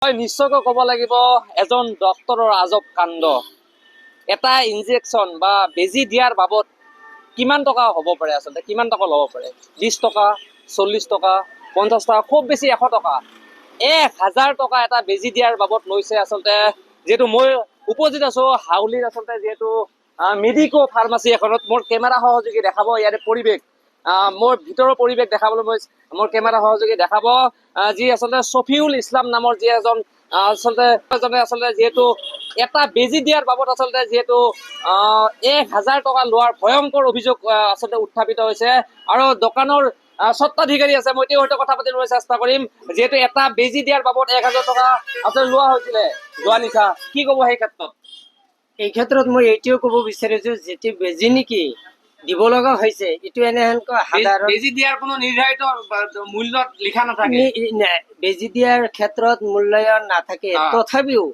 নিশ্চয়কৈ ক'ব লাগিব এজন ডক্তৰৰ আজব কাণ্ড। এটা ইনজেকশ্যন বা বেজি দিয়াৰ বাবদ কিমান টকা হ'ব পাৰে, আচলতে কিমান টকা ল'ব পাৰে? 20 টকা, 40 টকা, 50 টকা, খুব বেছি 100 টকা, 1000 টকা এটা বেজি দিয়াৰ বাবদ লৈছে। আচলতে যিহেতু মই উপস্থিত আছো হাউলিৰ আচলতে যিহেতু মেডিকো ফাৰ্মাচী এখনত, মোৰ কেমেৰা সহযোগী দেখাব ইয়াৰে পৰিৱেশ, মোৰ ভিতৰৰ পৰিৱেশ দেখাবলৈ মই মোৰ কেমেৰা সহযোগী দেখাব, যি আচলতে শফিউল ইছলাম নামৰ যি এজন আচলতে যিহেতু এটা বেজি দিয়াৰ বাবদ আচলতে যিহেতু 1000 টকা লোৱাৰ ভয়ংকৰ অভিযোগ আচলতে উত্থাপিত হৈছে। আৰু দোকানৰ স্বত্বাধিকাৰী আছে, মই তেওঁৰ সৈতে কথা পাতিবলৈ চেষ্টা কৰিম। যিহেতু এটা বেজি দিয়াৰ বাবদ 1000 টকা আচলতে লোৱা হৈছিলে যোৱা নিশা, কি ক'ব সেই ক্ষেত্ৰত? এই ক্ষেত্ৰত মই এইটোও ক'ব বিচাৰিছো, যেটি বেজি নেকি দিব লগা হৈছে, এইটো এনেহেনকৈ সাধাৰণ বেজি দিয়াৰ কোনো নিৰ্ধাৰিত মূল্যত লিখা নাথাকে। বেজি দিয়াৰ ক্ষেত্ৰত মূল্যায়ন নাথাকে। তথাপিও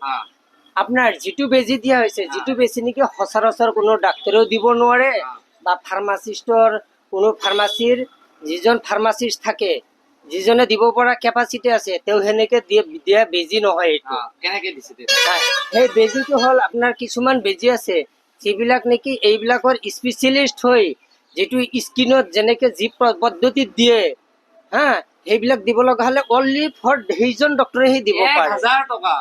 আপোনাৰ যিটো বেজি দিয়া হৈছে, যিটো বেজি নেকি সচৰাচৰ কোনো ডাক্তৰেও দিব নোৱাৰে বা ফাৰ্মাচিষ্টৰ কোনো ফাৰ্মাচীৰ যিজন ফাৰ্মাচিষ্ট থাকে, যিজনে দিব পৰা কেপাচিটি আছে, তেওঁ সেনেকে দিয়া বেজি নহয়। এইটো কেনেকে দিছে? সেই বেজিটো হ'ল আপোনাৰ কিছুমান বেজি আছে যিবিলাক নেকি এইবিলাকৰ স্পেচিয়েলিষ্ট হৈ যিটো স্কিনত যেনেকে যি পদ্ধতিত দিয়ে, সেইবিলাক দিব লগা হলে অনলি ফৰ সেইজন ডক্তৰেহে দিব পাৰে। 1000 টকা,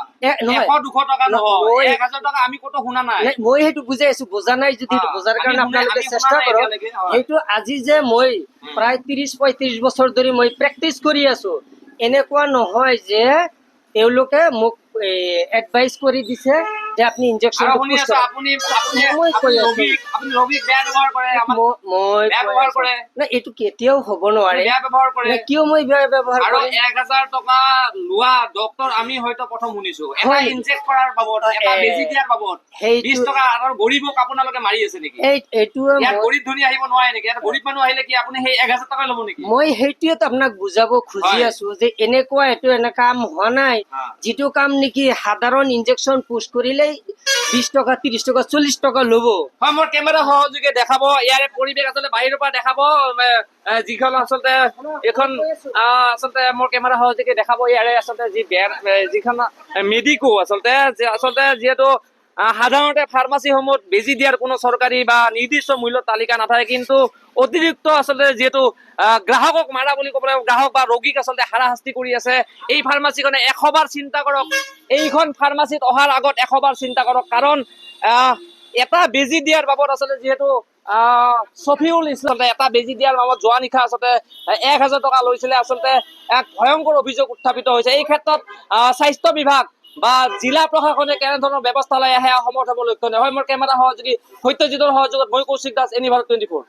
100-200 টকা নহয়, 1000 টকা আমি কত শুনা নাই। মই সেইটো বুজাই আছো, বুজা নাই যদি বুজাৰ কাৰণে আপোনালোকে চেষ্টা কৰক। সেইটো আজি যে মই প্ৰায় 30-35 বছৰ ধৰি মই প্ৰেক্টিচ কৰি আছো, এনেকুৱা নহয় যে তেওঁলোকে মোক এডভাইচ কৰি দিছে যে আপুনি ইনজেকচন এইটো কেতিয়াও হ'ব নোৱাৰে। কিয় মই বেয়া ব্যৱহাৰ কৰিম? 1000 টকা লোৱা ডক্তৰ আমি হয়তো প্ৰথম শুনিছো, এটা ইনজেক্ট কৰাৰ বাবদ, এটা বেজি দিয়াৰ বাবদ 20 টকা। আৰু গৰীবক আপোনালোকে মাৰি আছে নেকি? এইটো গৰীব ধনী আহিব নোৱাৰে নেকি? এটা গৰীব মানুহ আহিলে কি আপুনি সেই 1000 টকা ল'ব নেকি? মই সেইটোৱে আপোনাক বুজাব খুজি আছো যে এনেকুৱা এইটো এনে কাম হোৱা নাই। যিটো কাম নেকি সাধাৰণ ইনজেকশ্যন পুশ কৰিলেই 20 টকা, 30 টকা, 40 টকা ল'ব। হয়, মোৰ কেমেৰা সহযোগে দেখাব ইয়াৰে পৰিৱেশ, আচলতে বাহিৰৰ পৰা দেখাব যিখন আচলতে এইখন আচলতে মোৰ কেমেৰা সহযোগে দেখাব ইয়াৰে আচলতে যিখন মেডিকো আচলতে যিহেতু সাধাৰণতে ফাৰ্মাচীসমূহত বেজি দিয়াৰ কোনো চৰকাৰী বা নিৰ্দিষ্ট মূল্য তালিকা নাথাকে, কিন্তু অতিৰিক্ত আচলতে যিহেতু গ্ৰাহকক মাৰা বুলি ক'ব লাগিব, গ্ৰাহক বা ৰোগীক আচলতে হাৰাশাস্তি কৰি আছে। এই ফাৰ্মাচীখনে 100 বাৰ চিন্তা কৰক, এইখন ফাৰ্মাচীত অহাৰ আগত 100 বাৰ চিন্তা কৰক, কাৰণ এটা বেজি দিয়াৰ বাবদ আচলতে যিহেতু শফিউল ইছলাম এটা বেজি দিয়াৰ বাবদ যোৱা নিশা আচলতে 1000 টকা লৈছিলে। আচলতে এক ভয়ংকৰ অভিযোগ উত্থাপিত হৈছে। এই ক্ষেত্ৰত স্বাস্থ্য বিভাগ বা জিলা প্ৰশাসনে কেনেধৰণৰ ব্যৱস্থা লয় সেয়া সমৰ্থ হ'ব লক্ষণীয়। হয়, মোৰ কেমেৰা সহযোগী সত্যজিতৰ সহযোগত মই কৌশিক দাস, এনি ভাৰত 24।